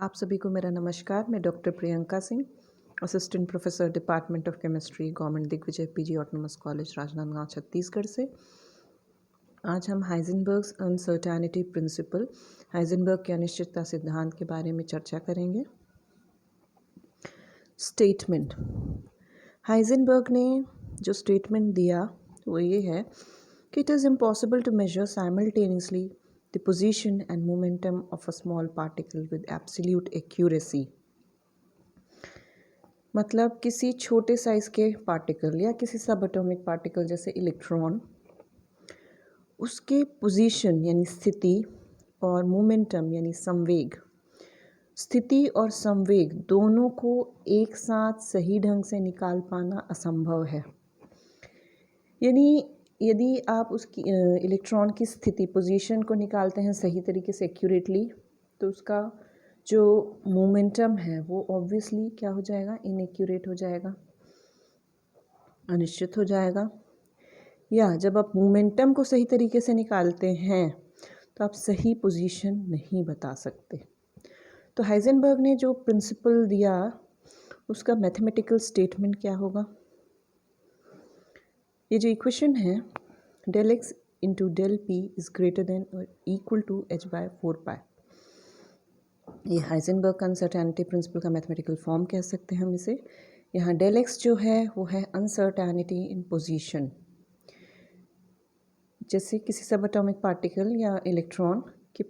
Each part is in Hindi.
आप सभी को मेरा नमस्कार। मैं doctor Priyanka Singh, assistant professor department of chemistry, government Digvijay PG autonomous college, Rajnandgaon, Chhattisgarh से। आज हम हाइजेनबर्ग्स अनसर्टेनिटी प्रिंसिपल, हाइजेनबर्ग के अनिश्चितता सिद्धांत के बारे में चर्चा करेंगे। स्टेटमेंट। हाइजेनबर्ग ने जो स्टेटमेंट दिया वो ये है कि it is impossible to measure simultaneously the position and momentum of a small particle with absolute accuracy। मतलब किसी छोटे साइज के पार्टिकल या किसी सब एटॉमिक पार्टिकल जैसे इलेक्ट्रॉन, उसके पोजीशन यानी स्थिति और मोमेंटम यानी संवेग, स्थिति और संवेग दोनों को एक साथ सही ढंग से निकाल पाना असंभव है। यानी यदि आप उसकी इलेक्ट्रॉन की स्थिति पोजीशन को निकालते हैं सही तरीके से एक्यूरेटली, तो उसका जो मोमेंटम है वो ऑब्वियसली क्या हो जाएगा, इनएक्यूरेट हो जाएगा, अनिश्चित हो जाएगा। या जब आप मोमेंटम को सही तरीके से निकालते हैं तो आप सही पोजीशन नहीं बता सकते। तो हाइजेनबर्ग ने जो प्रिंसिपल दिया उसका मैथमेटिकल स्टेटमेंट क्या होगा। ये जो इक्वेशन है del x into del p is greater than और इक्वल टू h/4π, ये हाइजेनबर्ग का अनसर्टेनिटी प्रिंसिपल का मैथमेटिकल फॉर्म कह सकते हैं हम इसे। यहाँ del x जो है वो है अनसर्टेनिटी इन पोजीशन। जैसे किसी सब एटॉमिक पार्टिकल या इलेक्ट्रॉन की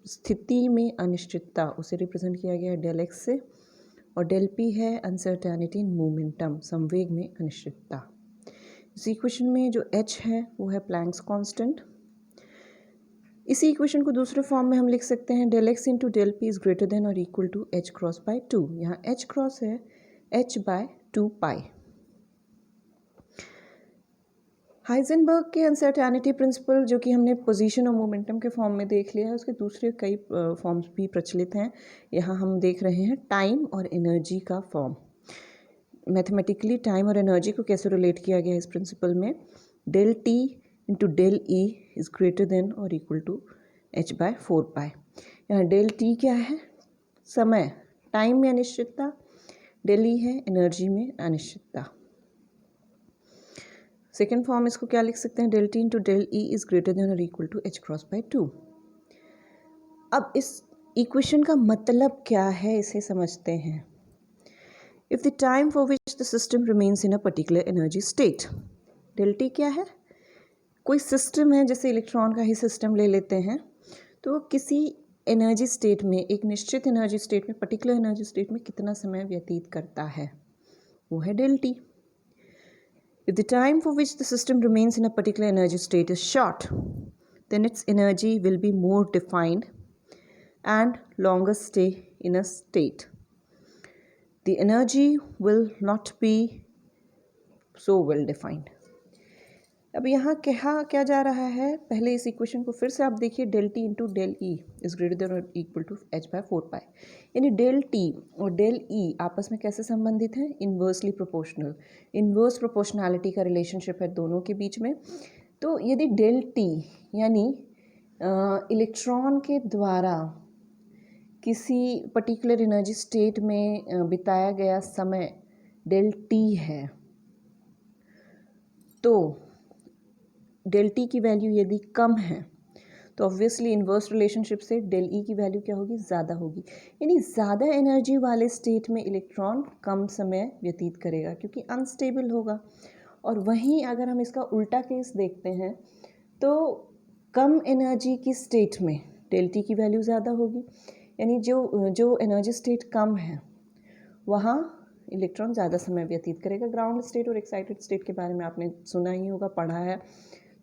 स्थिति में अनिश्चितता, उसे रिप्रेजेंट किया गया है del x से, और del p है अनसर्टेनिटी इन मोमेंटम, संवेग में अनिश्चितता। इस इक्वेशन में जो h है वो है प्लैंक्स कांस्टेंट। इसी इक्वेशन को दूसरे फॉर्म में हम लिख सकते हैं del x into del p is greater than और equal to h cross by 2। यहाँ h क्रॉस है h/2π। हाइजेनबर्ग के अनसर्टेनिटी प्रिंसिपल जो कि हमने पोजीशन और मोमेंटम के फॉर्म में देख लिया है, उसके दूसरे कई फॉर्म्स भी प्रचलित हैं। यहाँ हम देख रहे हैं टाइम और एनर्जी का फॉर्म। मैथमेटिकली टाइम और एनर्जी को कैसे रिलेट किया गया है इस प्रिंसिपल में, del t into del e is greater than और इक्वल टू h/4π। यहाँ del t क्या है, समय, टाइम में अनिश्चितता, del e है एनर्जी में अनिश्चितता। सेकेंड फॉर्म इसको क्या लिख सकते हैं, del t into del e is greater than और equal to h cross by 2। अब इस इक्वेशन का मतलब क्या है इसे समझते हैं। If the time for which the system remains in a particular energy state, del t क्या है, कोई सिस्टम है, जैसे इलेक्ट्रॉन का ही सिस्टम ले लेते हैं, तो किसी एनर्जी स्टेट में, एक निश्चित एनर्जी स्टेट में, पर्टिकुलर एनर्जी स्टेट में कितना समय व्यतीत करता है, वो है del t। If the time for which the system remains in a particular energy state is short, then its energy will be more defined and longer stay in a state. The energy will not be so well defined। अब यहाँ कहा क्या जा रहा है, पहले इस इक्वेशन को फिर से आप देखिए, del t into del e is greater than और इक्वल टू h/4π। यानी del t और del e आपस में कैसे संबंधित हैं, इन्वर्सली प्रोपोर्शनल, इन्वर्स प्रोपोर्शनैलिटी का रिलेशनशिप है दोनों के बीच में। तो यदि del t यानी इलेक्ट्रॉन के द्वारा किसी पर्टिकुलर एनर्जी स्टेट में बिताया गया समय del t है, तो del t की वैल्यू यदि कम है तो ऑब्वियसली इन्वर्स रिलेशनशिप से del e की वैल्यू क्या होगी, ज़्यादा होगी। यानी ज़्यादा एनर्जी वाले स्टेट में इलेक्ट्रॉन कम समय व्यतीत करेगा क्योंकि अनस्टेबल होगा। और वहीं अगर हम इसका उल्टा केस देखते हैं तो कम एनर्जी की स्टेट में del t की वैल्यू ज़्यादा होगी। यानी जो एनर्जी स्टेट कम है वहाँ इलेक्ट्रॉन ज़्यादा समय व्यतीत करेगा। ग्राउंड स्टेट और एक्साइटेड स्टेट के बारे में आपने सुना ही होगा, पढ़ा है।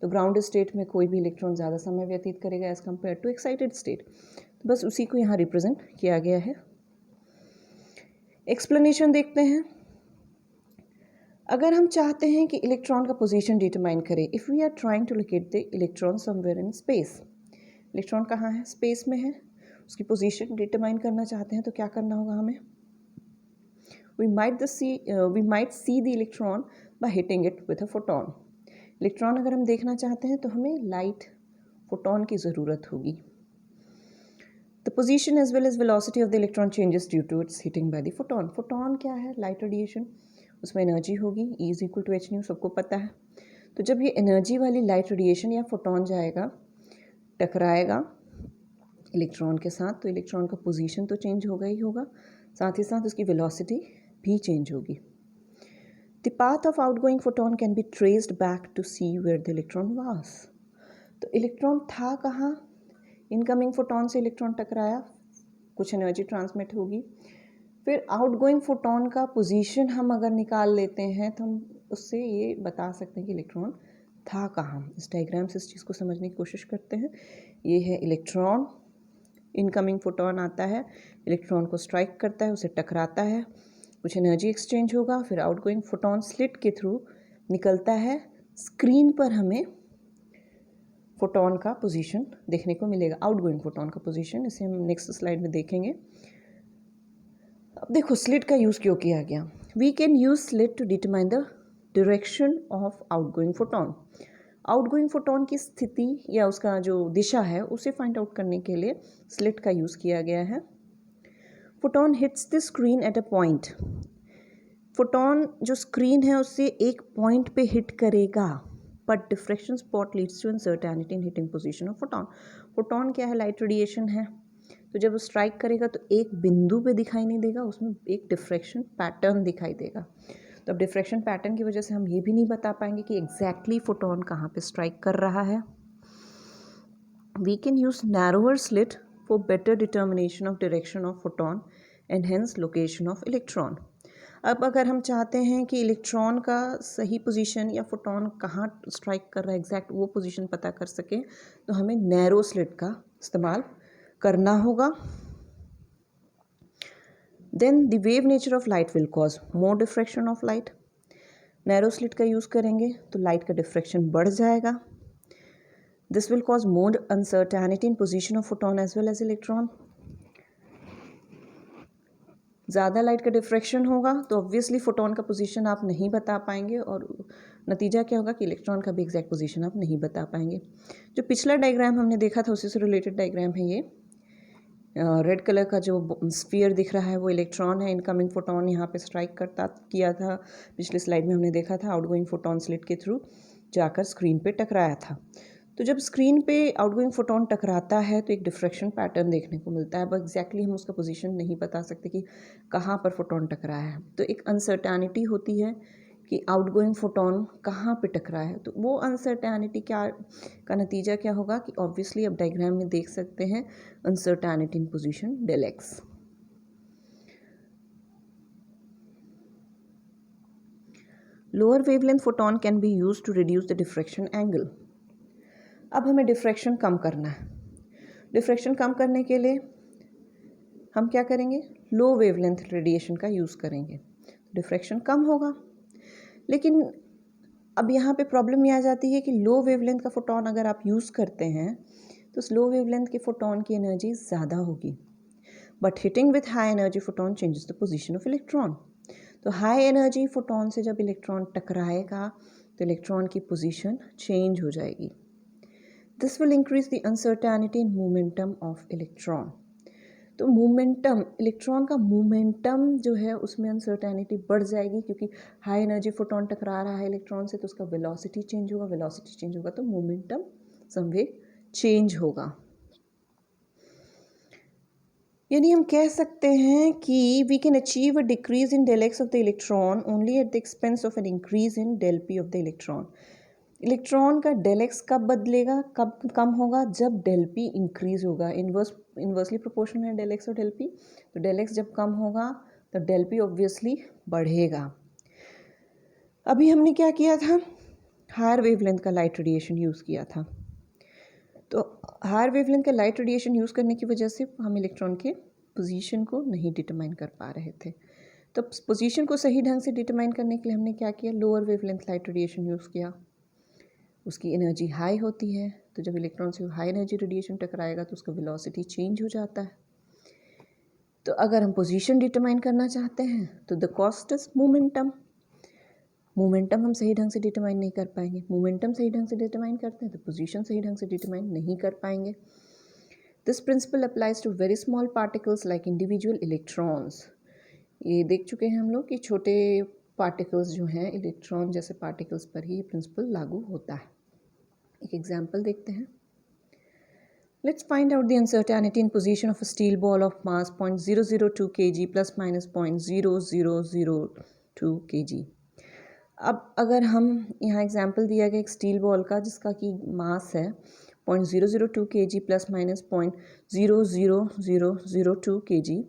तो ग्राउंड स्टेट में कोई भी इलेक्ट्रॉन ज़्यादा समय व्यतीत करेगा as compare to excited state. तो बस उसी को यहाँ रिप्रेजेंट किया गया है। एक्सप्लेनेशन देखते हैं। अगर हम चाहते हैं कि इलेक्ट्रॉन का पोजीशन डिटरमाइन करें, if we are trying to locate the electron somewhere in space, electron कहाँ है, स्पेस में है, उसकी पोजीशन डिटरमाइन करना चाहते हैं तो क्या करना होगा हमें, we might see the electron by hitting it with a photon। Electron अगर हम देखना चाहते हैं तो हमें लाइट, फोटोन की ज़रूरत होगी। The position as well as velocity of the electron changes due to its hitting by the photon. Photon क्या है? लाइट रेडिएशन, उसमें एनर्जी होगी, E is equal to h nu, सबको पता है। तो जब ये एनर्जी वाली लाइट रेडिएशन या फोटोन जाएगा, टकराएगा इलेक्ट्रॉन के साथ, तो इलेक्ट्रॉन का पोजीशन तो चेंज होगा ही होगा, साथ ही साथ उसकी वेलोसिटी भी चेंज होगी। The path of outgoing photon can be traced back to see where the electron was. तो इलेक्ट्रॉन था कहाँ? इनकमिंग फोटोन से इलेक्ट्रॉन टकराया, कुछ एनर्जी ट्रांसमिट होगी, फिर आउटगोइंग फोटोन का पोजीशन हम अगर निकाल लेते हैं तो हम उससे ये बता सकते हैं कि इलेक्ट्रॉन था कहाँ। इस डायग्राम से इस चीज़ को समझने की कोशिश करते हैं। ये है इलेक्ट्रॉन, इनकमिंग फोटोन आता है, इलेक्ट्रॉन को स्ट्राइक करता है, उसे टकराता है, कुछ एनर्जी एक्सचेंज होगा, फिर आउटगोइंग फोटोन स्लिट के थ्रू निकलता है। स्क्रीन पर हमें फोटोन का पोजीशन देखने को मिलेगा, आउटगोइंग फोटोन का पोजीशन, इसे हम नेक्स्ट स्लाइड में देखेंगे। अब देखो स्लिट का यूज़ क्यों किया गया। We can use slit to determine the direction of outgoing photon. Outgoing photon की स्थिति या उसका जो दिशा है उसे फाइंड आउट करने के लिए स्लिट का यूज़ किया गया है। Photon hits the screen at a point. Photon जो स्क्रीन है उससे एक पॉइंट पे हिट करेगा, but diffraction spot leads to uncertainty in hitting position of photon. Photon क्या है? लाइट रेडिएशन है, तो जब वो स्ट्राइक करेगा तो एक बिंदु पे दिखाई नहीं देगा, उसमें एक डिफ्रेक्शन पैटर्न दिखाई देगा। तो अब डिफ्रेक्शन पैटर्न की वजह से हम ये भी नहीं बता पाएंगे कि एग्जैक्टली फोटोन कहाँ पे स्ट्राइक कर रहा है। We can use narrower slit for better determination of direction of photon and hence location of electron. अब अगर हम चाहते हैं कि इलेक्ट्रॉन का सही पोजीशन या फोटोन कहाँ स्ट्राइक कर रहा है, एग्जैक्ट वो पोजीशन पता कर सकें, तो हमें नैरो स्लिट का इस्तेमाल करना होगा। Then the wave nature of light will cause more diffraction of light. Narrow slit का यूज़ करेंगे तो लाइट का डिफ्रेक्शन बढ़ जाएगा। This will cause more uncertainty in position of photon as well as electron. ज़्यादा लाइट का डिफ्रेक्शन होगा तो ऑब्वियसली फोटोन का पोजीशन आप नहीं बता पाएंगे, और नतीजा क्या होगा कि इलेक्ट्रॉन का भी एग्जैक्ट पोजीशन आप नहीं बता पाएंगे। जो पिछला डायग्राम हमने देखा था उसी से रिलेटेड डायग्राम है ये। रेड कलर का जो स्फीयर दिख रहा है वो इलेक्ट्रॉन है, इनकमिंग फोटोन यहाँ पे स्ट्राइक किया था, पिछले स्लाइड में हमने देखा था, आउटगोइंग फोटोन स्लिट के थ्रू जाकर स्क्रीन पे टकराया था। तो जब स्क्रीन पे आउटगोइंग फोटोन टकराता है तो एक डिफ्रेक्शन पैटर्न देखने को मिलता है, बट एग्जैक्टली हम उसका पोजीशन नहीं बता सकते कि कहाँ पर फोटोन टकराया है। तो एक अनसर्टेनिटी होती है कि आउटगोइंग फोटोन कहाँ पे टकराया है। तो वो अनसर्टेनिटी क्या का नतीजा क्या होगा कि ऑब्वियसली अब डायग्राम में देख सकते हैं uncertainty in position del x. Lower wavelength photon can be use to reduce the diffraction angle. अब हमें डिफ्रेक्शन कम करना है। डिफ्रेक्शन कम करने के लिए हम क्या करेंगे? लो वेवलेंथ रेडिएशन का यूज़ करेंगे, डिफ्रेक्शन कम होगा। लेकिन अब यहाँ पे प्रॉब्लम ये आ जाती है कि लो वेवलेंथ का फोटोन अगर आप यूज़ करते हैं तो उस लो वेवलेंथ के फोटोन की एनर्जी ज़्यादा होगी, but hitting with high energy photon changes the position of electron. तो हाई एनर्जी फोटोन से जब इलेक्ट्रॉन टकराएगा तो इलेक्ट्रॉन की पोजीशन चेंज हो जाएगी। This will increase the uncertainty in momentum of electron. तो मोमेंटम, इलेक्ट्रॉन का मोमेंटम जो है उसमें अनसर्टेनिटी बढ़ जाएगी, क्योंकि हाई एनर्जी फोटोन टकरा रहा है इलेक्ट्रॉन से तो उसका वेलोसिटी चेंज होगा, वेलोसिटी चेंज होगा तो मोमेंटम संवेग चेंज होगा। यानी हम कह सकते हैं कि we can achieve a decrease in del x of the electron only at the expense of an increase in del p of the electron. Electron का डेल एक्स कब बदलेगा, कब कम होगा? जब डेल पी इंक्रीज होगा। इन्वर्सली प्रोपोर्शनल है डेल एक्स और डेल पी, तो डेल एक्स जब कम होगा तो डेल पी ऑब्वियसली बढ़ेगा। अभी हमने क्या किया था? हायर वेवलेंथ का लाइट रेडिएशन यूज़ किया था। तो हायर वेवलेंथ का लाइट रेडिएशन यूज़ करने की वजह से हम इलेक्ट्रॉन के पोजीशन को नहीं डिटरमाइन कर पा रहे थे। तो पोजीशन को सही ढंग से डिटरमाइन करने के लिए हमने क्या किया? Lower wavelength light radiation use किया। उसकी एनर्जी हाई होती है, तो जब इलेक्ट्रॉन से हाई एनर्जी रेडिएशन टकराएगा तो उसका वेलोसिटी चेंज हो जाता है। तो अगर हम पोजीशन डिटरमाइन करना चाहते हैं तो the cost is momentum. Momentum हम सही ढंग से डिटरमाइन नहीं कर पाएंगे। मोमेंटम सही ढंग से डिटरमाइन करते हैं तो पोजीशन सही ढंग से डिटरमाइन नहीं कर पाएंगे। This principle applies to very small particles like individual electrons. ये देख चुके हैं हम लोग कि छोटे पार्टिकल्स जो हैं इलेक्ट्रॉन जैसे पार्टिकल्स पर ही ये प्रिंसिपल लागू होता है। एक एग्जाम्पल देखते हैं। Let's find out the uncertainty in position of a steel ball of mass 0.002 kg plus minus 0.0002 kg। अब अगर हम यहाँ एग्जाम्पल दिया गया एक स्टील बॉल का जिसका कि मास है 0.002 kg प्लस माइनस 0.00002 kg,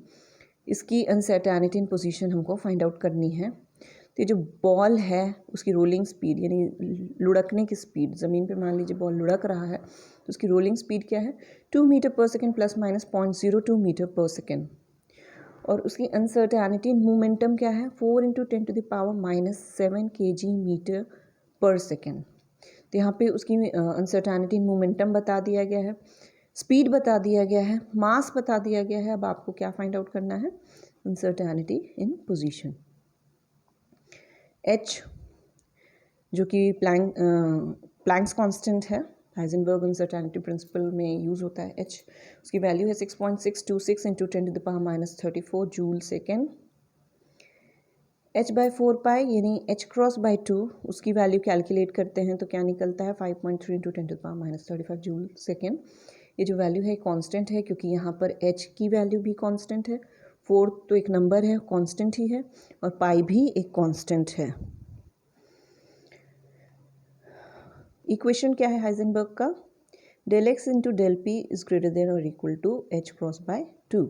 इसकी अनसर्टेनिटी इन पोजीशन हमको फाइंड आउट करनी है। तो ये जो बॉल है उसकी रोलिंग स्पीड यानी लुढ़कने की स्पीड, ज़मीन पे मान लीजिए बॉल लुढ़क रहा है तो उसकी रोलिंग स्पीड क्या है 2 metre per second plus minus 0.02 metre per second. और उसकी अनसर्टेनिटी इन मोमेंटम क्या है 4 × 10⁻⁻7 kg मीटर पर सेकेंड। तो यहाँ पे उसकी अनसर्टेनिटी इन मोमेंटम बता दिया गया है, स्पीड बता दिया गया है, मास बता दिया गया है। अब आपको क्या फाइंड आउट करना है, अनसर्टेनिटी इन पोजीशन। H जो कि प्लैंक्स कांस्टेंट है, हाइजेनबर्ग अनसर्टेनिटी प्रिंसिपल में यूज़ होता है H, उसकी वैल्यू है 6.626 × 10⁻⁻34 जूल सेकेंड। H/4π यानी h×2 उसकी वैल्यू कैलकुलेट करते हैं तो क्या निकलता है 5.3 × 10⁻35 जूल सेकेंड। ये जो वैल्यू है कांस्टेंट है क्योंकि यहाँ पर H की वैल्यू भी कांस्टेंट है, 4 तो एक नंबर है कांस्टेंट ही है और पाई भी एक कांस्टेंट है। इक्वेशन क्या है हाइजेनबर्ग का, del x into del p is greater than or equal to h×2।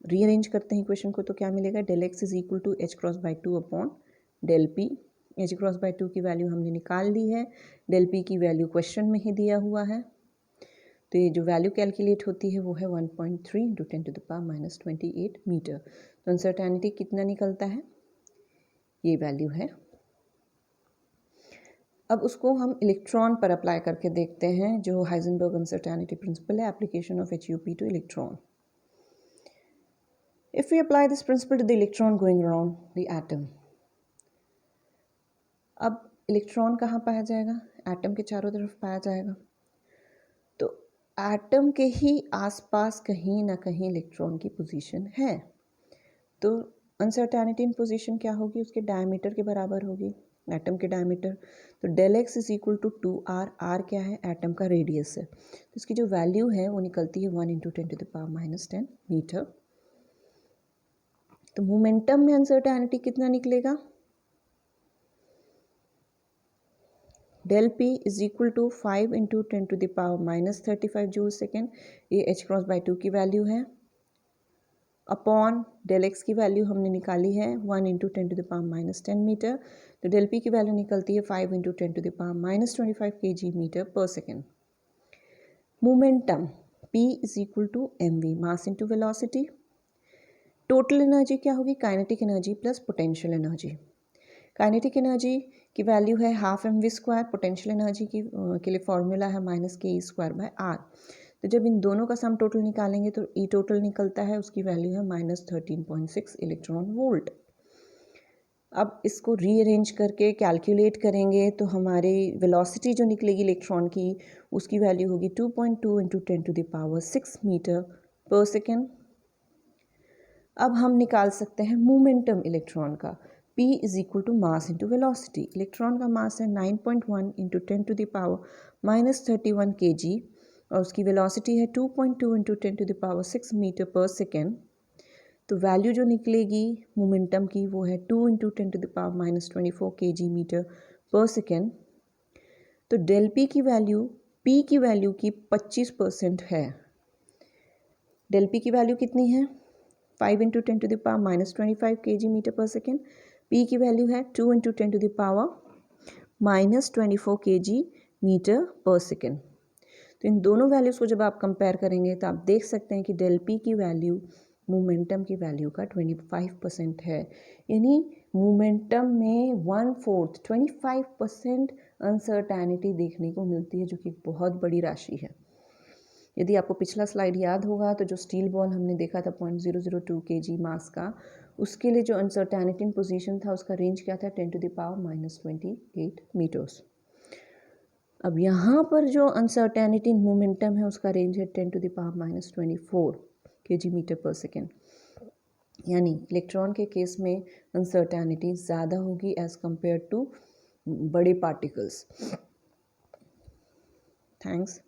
Rearrange करते हैं इक्वेशन को तो क्या मिलेगा, del x is equal to h×2 upon del p। h×2 की वैल्यू हमने निकाल ली है, del p की वैल्यू क्वेश्चन में ही दिया हुआ है। तो ये जो वैल्यू कैलकुलेट होती है वो है 1.3 × 10⁻28 मीटर। तो अनसर्टेनिटी कितना निकलता है, ये वैल्यू है। अब उसको हम इलेक्ट्रॉन पर अप्लाई करके देखते हैं, जो हाइजेनबर्ग अनसर्टेनिटी प्रिंसिपल है, application of HUP two electron. If we apply this principle to the electron going around the atom, अब इलेक्ट्रॉन कहाँ पाया जाएगा, एटम के चारों तरफ पाया जाएगा। तो एटम के ही आसपास कहीं ना कहीं इलेक्ट्रॉन की पोजीशन है, तो अनसर्टेनिटी इन पोजीशन क्या होगी, उसके डायमीटर के बराबर होगी, एटम के डायमीटर। तो del x is equal to 2r, r क्या है, एटम का रेडियस है। तो इसकी जो वैल्यू है वो निकलती है 1 × 10⁻10 मीटर। तो मोमेंटम में अनसर्टेनिटी कितना निकलेगा, del p is equal to 5 × 10⁻35 joule second, ये h×2 की वैल्यू है, अपॉन del x की वैल्यू हमने निकाली है 1 × 10⁻10 मीटर। तो del p की वैल्यू निकलती है 5 × 10⁻25 kg metre per second. Momentum p is equal to mv, mass into velocity. Total energy क्या होगी, kinetic energy plus potential energy. Kinetic energy की वैल्यू है ½ पोटेंशियल एनर्जी की के लिए फॉर्मूला है -ke²/r। तो जब इन दोनों का सम टोटल निकालेंगे तो ई टोटल निकलता है, उसकी वैल्यू है -13.6 इलेक्ट्रॉन वोल्ट। अब इसको रीअरेंज करके कैलकुलेट करेंगे तो हमारी वेलोसिटी जो निकलेगी इलेक्ट्रॉन की उसकी वैल्यू होगी 2.2 × 10⁻6 मीटर पर सेकेंड। अब हम निकाल सकते हैं मोमेंटम इलेक्ट्रॉन का, P is equal to mass into velocity. Electron का मास है 9.1 × 10⁻31 kg और उसकी वेलोसिटी है 2.2 × 10⁻6 मीटर पर सेकेंड। तो वैल्यू जो निकलेगी मोमेंटम की वो है 2 × 10⁻24 kg मीटर पर सेकेंड। तो del P की वैल्यू P की वैल्यू की 25% है। del P की वैल्यू कितनी है, 5 × 10⁻25 kg metre per second. P की वैल्यू है 2 × 10⁻24 kg मीटर पर सेकेंड। तो इन दोनों वैल्यूज़ को जब आप कंपेयर करेंगे तो आप देख सकते हैं कि del P की वैल्यू मोमेंटम की वैल्यू का 25% है, यानी मोमेंटम में 1/4 25% अनसर्टेनिटी देखने को मिलती है, जो कि बहुत बड़ी राशि है। यदि आपको पिछला स्लाइड याद होगा तो जो स्टील बॉल हमने देखा था 0.002 kg मास का, उसके लिए जो अनसर्टेनिटी इन पोजीशन था उसका रेंज क्या था 10⁻28 मीटर्स। अब यहाँ पर जो अनसर्टेनिटी इन मोमेंटम है उसका रेंज है 10⁻⁻24 kg/s, यानी इलेक्ट्रॉन के केस में अनसर्टेनिटी ज़्यादा होगी एज़ कम्पेयर टू बड़े पार्टिकल्स। थैंक्स।